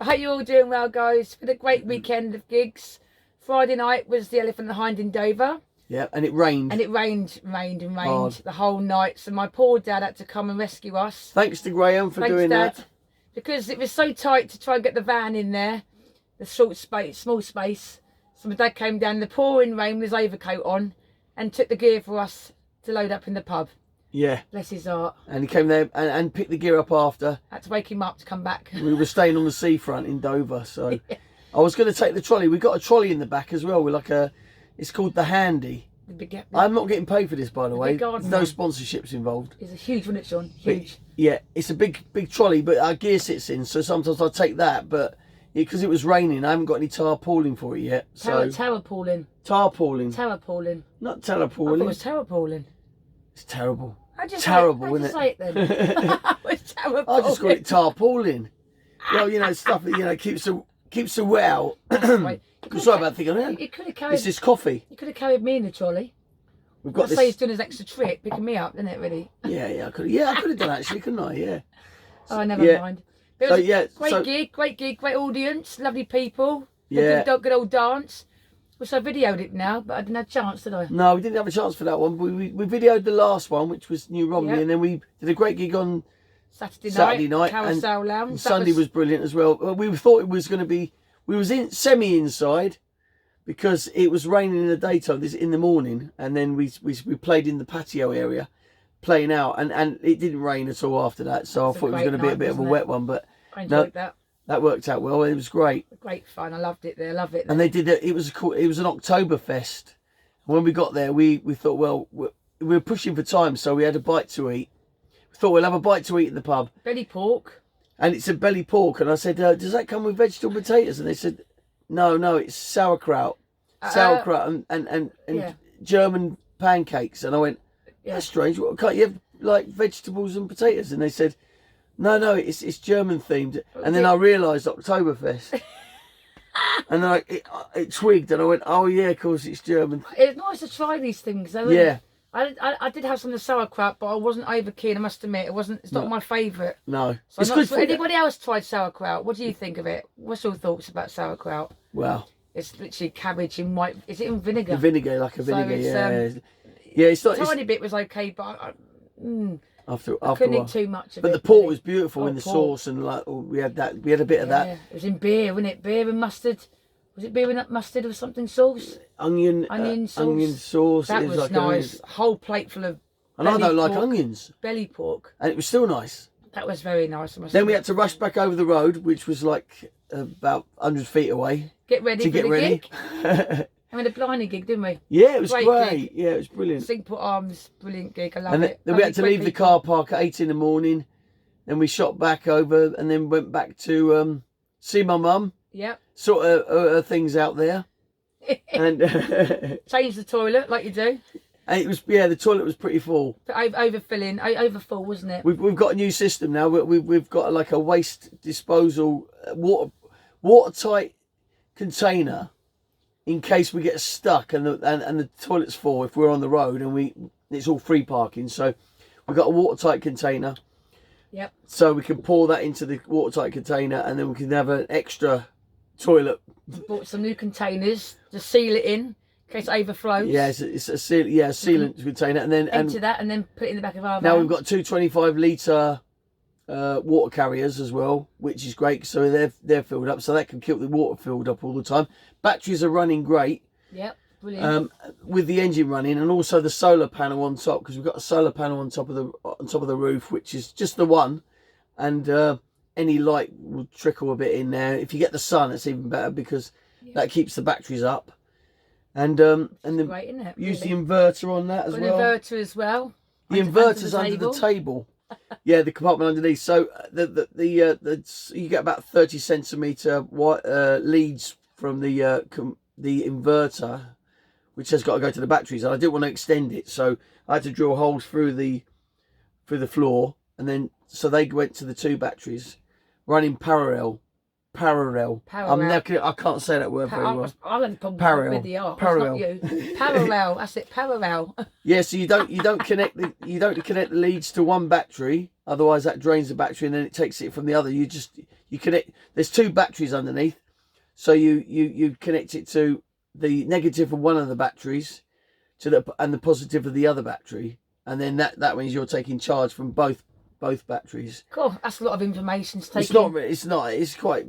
I hope you're all doing well, guys. It's been a great weekend of gigs. Friday night was the Elephant and Hind in Dover. Yeah, and it rained. And it rained the whole night. So my poor dad had to come and rescue us. Thanks to Graham for doing Dad. that. Because it was so tight to try and get the van in there, the small space. So my dad came down in the pouring rain with his overcoat on and took the gear for us to load up in the pub. Yeah. Bless his heart. And he came there and picked the gear up after. Had to wake him up to come back. We were staying on the seafront in Dover, so yeah. I was going to take the trolley. We got a trolley in the back as well. We're like it's called the Handy. I'm not getting paid for this, by the way. There's no sponsorships involved. It's a huge one, it's Sean. Huge. But, yeah, it's a big trolley, but our gear sits in. So sometimes I'll take that, but because it was raining, I haven't got any tarpaulin for it yet. Tarpaulin. Tarpaulin. Tarpaulin. Not I thought tarpaulin. it was tarpaulin. It's terrible. Terrible, isn't it? Say it then. It's terrible. I just call it tarpaulin. Well, stuff that keeps the wet out. Sorry about thinking. You could have carried. It's this coffee. You could have carried me in the trolley. We've got this. Say he's doing his extra trip, picking me up, isn't it? Really? Yeah, I could. Yeah, I could have done actually, couldn't I? Yeah. Oh, never mind. But it was great gig, great audience, lovely people. Yeah. Good old dance. Wish I videoed it now, but I didn't have a chance, did I? No, we didn't have a chance for that one. We videoed the last one, which was New Romney, and then we did a great gig on Saturday night, Carousel Lounge. And Sunday was brilliant as well. We thought it was going to be. We was semi inside because it was raining in the daytime, in the morning, and then we played in the patio area, playing out, and it didn't rain at all after that. So I thought it was going to be a bit of a wet one, but I enjoyed that. That worked out well. It was great. Great fun. I loved it there. Love it. And they did it. It was an Oktoberfest. When we got there, we thought, well, we were pushing for time, so we had a bite to eat. We thought we'll have a bite to eat in the pub. Belly pork. And it's a belly pork. And I said, does that come with vegetable potatoes? And they said, no, it's sauerkraut. Sauerkraut and German pancakes. And I went, that's strange. Can't you have like vegetables and potatoes? And they said, no, it's German themed. And then I realised Oktoberfest. And then it twigged and I went, oh yeah, of course it's German. It's nice to try these things though, isn't it? I did have some of the sauerkraut, but I wasn't over keen, I must admit. It's not my favourite. No. So it's good for anybody else tried sauerkraut? What do you think of it? What's your thoughts about sauerkraut? Well, it's literally cabbage in white. Is it in vinegar? Vinegar, like a vinegar, so it's not. A tiny bit was okay, but after I couldn't eat too much of it. But the pork was beautiful in the sauce, and we had a bit of that. It was in beer, wasn't it? Beer and mustard. Was it beer and mustard or something sauce? Onion sauce. Onion sauce. That was like nice. Whole plate full of. And I don't like onions. Belly pork. And it was still nice. That was very nice. Then we had to rush back over the road, which was like about 100 feet away. Get ready to for the gig. I mean, a blinding gig, didn't we? Yeah, it was great. Yeah, it was brilliant. Singport Arms, brilliant gig. I love it. Then we had to leave the car park at 8 in the morning. Then we shot back over and then went back to see my mum. Yep. Sort of things out there. And change the toilet like you do. And it was the toilet was pretty full. Overfull, wasn't it? We've got a new system now. We've got like a waste disposal watertight container in case we get stuck and the toilet's full if we're on the road and it's all free parking. So we've got a watertight container. Yep. So we can pour that into the watertight container and then we can have an extra toilet. Bought some new containers to seal it in case it overflows. Yeah, it's a sealant container, and then empty that and then put it in the back of our van. Now we've got 2 25-litre water carriers as well, which is great. So they're filled up, so that can keep the water filled up all the time. Batteries are running great. Yep, brilliant. With the engine running, and also the solar panel on top, because we've got a solar panel on top of the roof, which is just the one, and any light will trickle a bit in there. If you get the sun, it's even better because that keeps the batteries up. And then great, isn't it? Use the inverter on that as well. An inverter as well. The inverter's under the table. Yeah, the compartment underneath. So you get about 30 centimetre leads from the inverter, which has got to go to the batteries. And I didn't want to extend it, so I had to drill holes through the floor, and then so they went to the 2 batteries, running parallel. parallel. I can't say that word very well. I had a problem Parallel. with the R. Parallel. It's not you. Parallel. That's it. Parallel. Yeah, so you don't connect the leads to one battery, otherwise that drains the battery and then it takes it from the other. You connect. There's 2 batteries underneath, so you connect it to the negative of one of the batteries and the positive of the other battery, and then that means you're taking charge from both batteries. Cool. That's a lot of information to take. It's not. It's quite.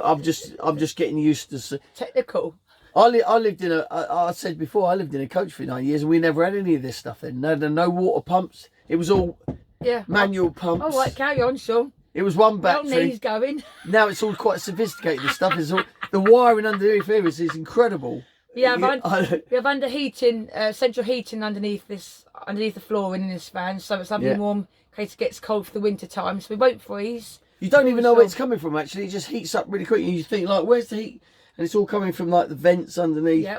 I'm just getting used to technical. I lived in I said before, I lived in a coach for 9 years and we never had any of this stuff then. No water pumps. It was all manual pumps. All right, carry on, Sean. It was one battery. Well, knees going. Now it's all quite sophisticated stuff. The wiring underneath here is incredible. We have under heating, central heating underneath the flooring in this van, so it's lovely warm in case it gets cold for the winter time, so we won't freeze. You don't even know where it's coming from actually. It just heats up really quick and you think like, where's the heat? And it's all coming from like the vents underneath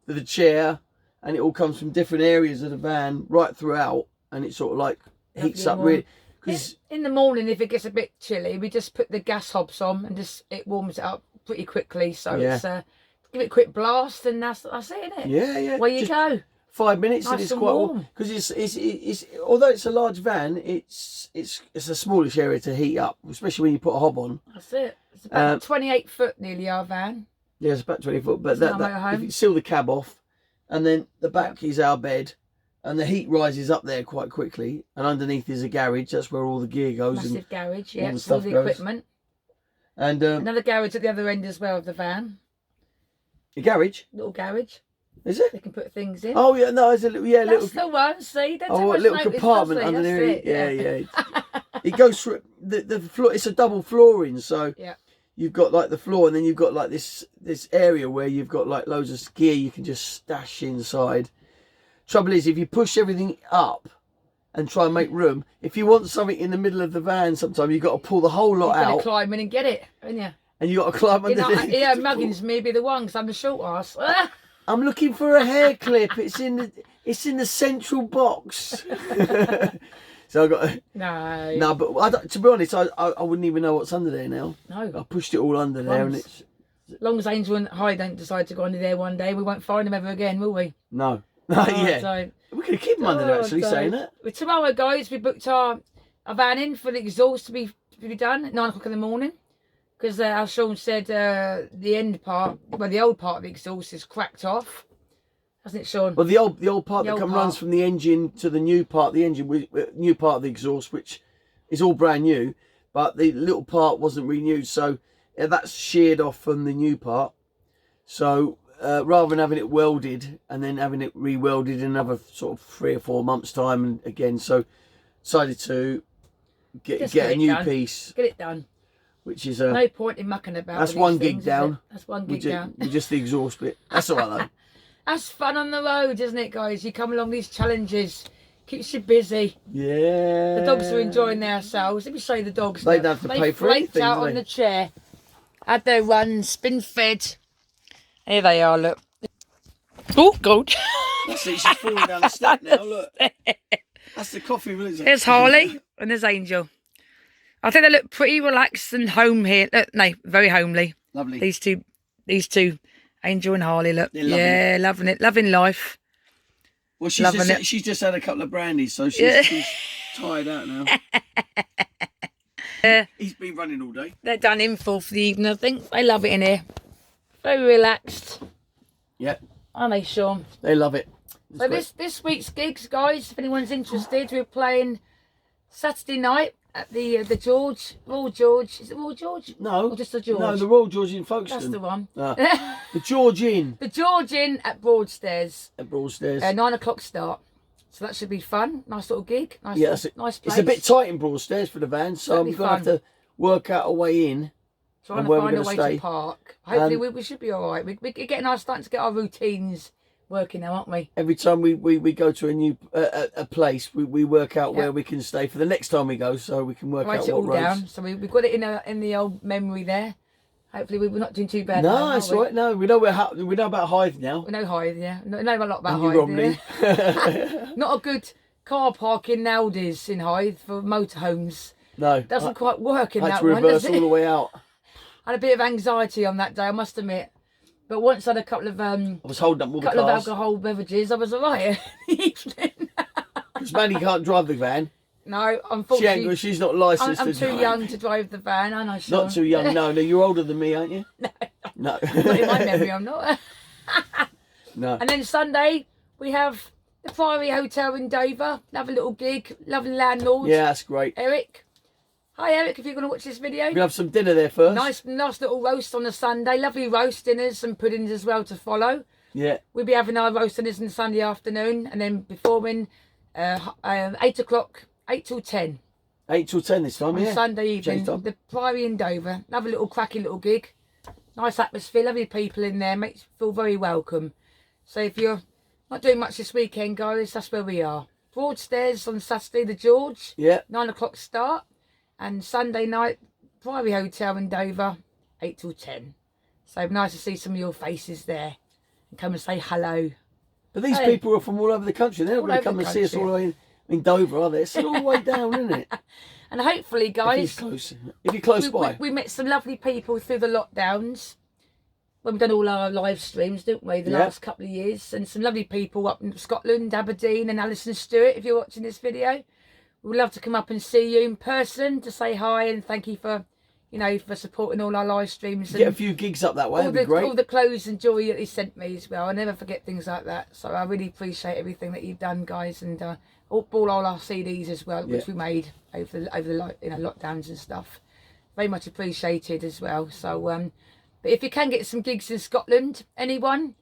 the chair, and it all comes from different areas of the van right throughout, and it sort of like heats up really. Cause in the morning, if it gets a bit chilly, we just put the gas hobs on and it warms it up pretty quickly. So it's give it a quick blast, and that's it, isn't it? Yeah. Where you go. 5 minutes nice and it's and quite warm. Because it's although it's a large van, it's a smallish area to heat up, especially when you put a hob on. That's it. It's about 28 foot nearly, our van. Yeah, it's about 20 foot, but if you seal the cab off, and then the back is our bed, and the heat rises up there quite quickly, and underneath is a garage. That's where all the gear goes. Massive garage, all the stuff all the goes. equipment. And another garage at the other end as well of the van. A garage? Little garage. Is it? They can put things in. Oh yeah, no, it's a little That's the one. See, a little compartment underneath. Yeah. It goes through the floor. It's a double flooring, so you've got like the floor, and then you've got like this area where you've got like loads of gear you can just stash inside. Trouble is, if you push everything up and try and make room, if you want something in the middle of the van, sometimes you've got to pull the whole lot out. You've got to climb in and get it, haven't you? And you got to climb underneath. Yeah, Muggins may be the one because I'm the short ass. I'm looking for a hair clip. It's in the central box. So I got no, but to be honest, I wouldn't even know what's under there now. No, I pushed it all under there, and it's. As long as Angel and I don't decide to go under there one day, we won't find them ever again, will we? No, yeah. So, we're gonna keep them under there. Actually, saying that. Well, tomorrow, guys, we booked our van in for the exhaust to be done at 9 o'clock in the morning. Because as Sean said, the end part, the old part of the exhaust is cracked off, hasn't it, Sean? Well, the old part that runs from the engine to the new part of the engine, new part of the exhaust, which is all brand new, but the little part wasn't renewed, so that's sheared off from the new part. So rather than having it welded and then having it re-welded in another sort of 3 or 4 months' time, and again, so decided to get a new piece. Get it done. Which is no point in mucking about. That's one gig down. That's one gig down. Just the exhaust bit. That's all right though. That's fun on the road, isn't it, guys? You come along these challenges, keeps you busy. Yeah. The dogs are enjoying themselves. Let me show you the dogs. They don't have to pay for anything. Out on the chair, had their runs, been fed. Here they are. Look. Oh God. That's it. She's falling down the step now. Look. That's the coffee, isn't it? There's Harley and there's Angel. I think they look pretty relaxed and home here. No, very homely. Lovely. These two, Angel and Harley, look. They're loving it, loving life. Well, she's just had a couple of brandies, so she's tired out now. He's been running all day. They're done in full for the evening, I think. They love it in here. Very relaxed. Yep. Aren't they, Sean? They love it. So this week's gigs, guys, if anyone's interested, we're playing Saturday night at the Royal George. Is it Royal George? No. Or just the George? No, the Royal George in Folkestone. That's the one. The George Inn. The George Inn at Broadstairs. At Broadstairs. 9 o'clock start. So that should be fun. Nice little gig. Nice place. It's a bit tight in Broadstairs for the van, so I'm going to have to work out a way in. Trying to find a way to park. Hopefully we should be all right. We're starting to get our routines working now, aren't we? Every time we go to a new a place, we work out where we can stay for the next time we go, so we can work out what roads. Write it all down. So we've got it in the old memory there. Hopefully we're not doing too bad. No, that's right. No, we know about Hythe now. We know Hythe, yeah. We know a lot about Hythe. Yeah. Not a good car parking nowadays in Hythe for motorhomes. No, doesn't quite work in that one. I had to reverse all the way out. I had a bit of anxiety on that day, I must admit. But once I had a couple of I was holding up all the couple of cars. alcohol beverages, I was alright. Because Mandy can't drive the van. No, unfortunately, She's not licensed. I'm to too drive. young to drive the van. I know, Sean. Not too young. No, you're older than me, aren't you? No, No. not in my memory, I'm not. No. And then Sunday we have the Priory Hotel in Dover. Lovely little gig, lovely landlord. Yeah, that's great. Eric. Hi Eric, if you're going to watch this video. We'll have some dinner there first. Nice little roast on a Sunday. Lovely roast dinners and puddings as well to follow. Yeah. We'll be having our roast dinners on Sunday afternoon, and then performing 8 o'clock, 8 till 10. 8 till 10 this time, On yeah. Sunday evening, Change time. the Priory in Dover. Lovely little cracking little gig. Nice atmosphere, lovely people in there. Makes you feel very welcome. So if you're not doing much this weekend, guys, that's where we are. Broadstairs on Saturday, the George. Yeah. 9 o'clock start. And Sunday night, Priory Hotel in Dover, 8 till 10. So nice to see some of your faces there. And come and say hello. But these people are from all over the country. They're not All going to over come the and see us all country. the way in Dover, are they? It's all the way down, isn't it? And hopefully, guys, If you're close by. we met some lovely people through the lockdowns. When we've done all our live streams, didn't we, the last couple of years. And some lovely people up in Scotland, Aberdeen and Alison Stewart, if you're watching this video. We'd love to come up and see you in person to say hi and thank you for, you know, for supporting all our live streams. And get a few gigs up that way, that'd be great. All the clothes and joy that he sent me as well. I never forget things like that. So I really appreciate everything that you've done, guys, and all our CDs as well, which we made over the lockdowns and stuff. Very much appreciated as well. So, but if you can get some gigs in Scotland, anyone,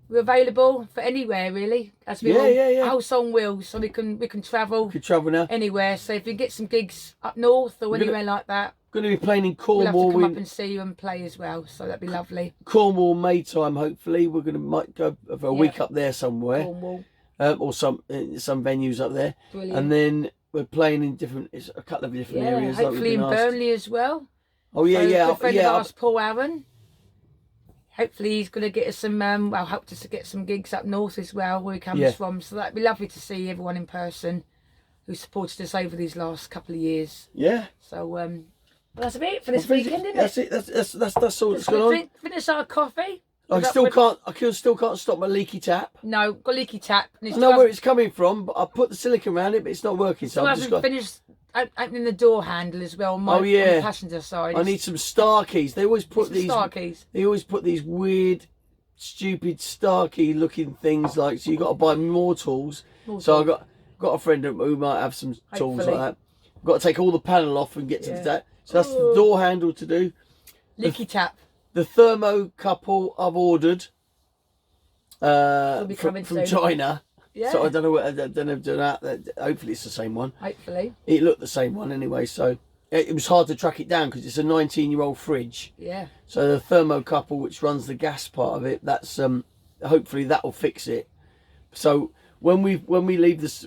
we're available for anywhere really. As we house on wheels, so we can travel. We could travel now. Anywhere. So if you get some gigs up north or anywhere like that. Going to be playing in We'll Cornwall. have to come up and see you and play as well, so that'd be lovely. Cornwall May time, hopefully. We're going to might go for a week up there somewhere, Cornwall. Or some venues up there. Brilliant. And then we're playing in a couple of different areas. Hopefully in Burnley as well. Oh yeah, so yeah, good friend of ours, Paul Aaron. Hopefully he's going to get us some. Help us to get some gigs up north as well, where he comes from. So that'd be lovely to see everyone in person who supported us over these last couple of years. Yeah. So well, that's about it for this weekend, isn't that's it? That's all that's going on. Finish our coffee. I still can't stop my leaky tap. No, got a leaky tap. I know where it's coming from, but I put the silicone around it, but it's not working. So I I've just haven't got. finished opening the door handle as well. On the passenger side. I need some star keys. They always put these star keys. They always put these weird, stupid star key looking things like. So you got to buy more tools. So I got a friend who might have some tools like that. I've got to take all the panel off and get to that. So that's the door handle to do. Leaky tap. The thermocouple I've ordered from China. Yeah. So I don't know. Hopefully it's the same one. Hopefully. It looked the same one anyway. So it was hard to track it down because it's a 19-year-old fridge. Yeah. So the thermocouple, which runs the gas part of it, that's hopefully that will fix it. So when we leave this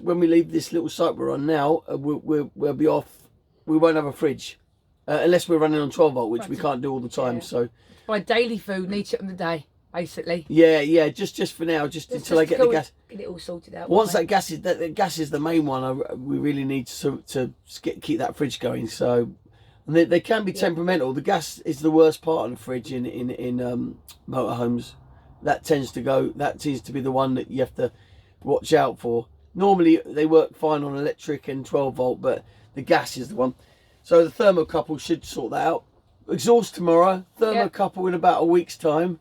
little site we're on now, we'll be off. We won't have a fridge unless we're running on 12 volt, which we can't do all the time. So buy daily food, need it on the day, basically. Yeah. Just for now, just until I get the gas. Get it all sorted out. Once that gas is the main one, we really need to keep that fridge going. So, and they can be temperamental. The gas is the worst part of the fridge in motorhomes. That tends to be the one that you have to watch out for. Normally they work fine on electric and 12 volt, but the gas is the one. So the thermocouple should sort that out. Exhaust tomorrow, thermocouple in about a week's time.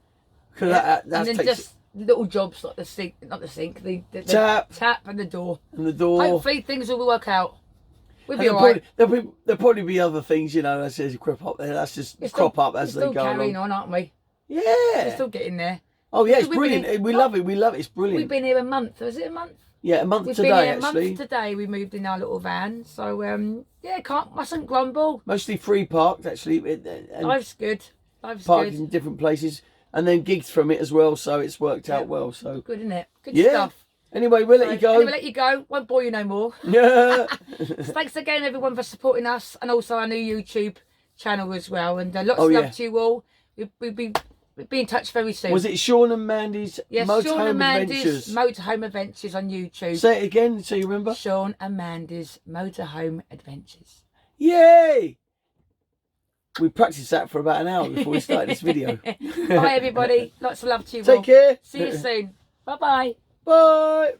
That and then just little jobs like the sink, the tap and the door. Hopefully things will work out. We'll be alright. There'll probably be other things, that says crop up there. That's just crop up as they go along. We're still carrying on, aren't we? Yeah. We're still getting there. Oh yeah, it's brilliant. We love it. It's brilliant. We've been here a month. Was it a month? Yeah, a month We've today, been here actually. A month today. We moved in our little van. So, mustn't grumble. Mostly free parked, actually. Life's good. Parked in different places. And then gigs from it as well, so it's worked out well. So good, isn't it? Good stuff. Anyway, we'll let you go. We'll let you go. Won't bore you no more. Yeah. Thanks again, everyone, for supporting us, and also our new YouTube channel as well. And lots of love to you all. We'll be in touch very soon. Was it Sean and Mandy's Motorhome Adventures? Motorhome Adventures on YouTube. Say it again so you remember. Sean and Mandy's Motorhome Adventures. Yay! we practiced that for about an hour before we started this video. Bye, everybody. Lots of love to you. Take care. See you soon. Bye-bye. Bye.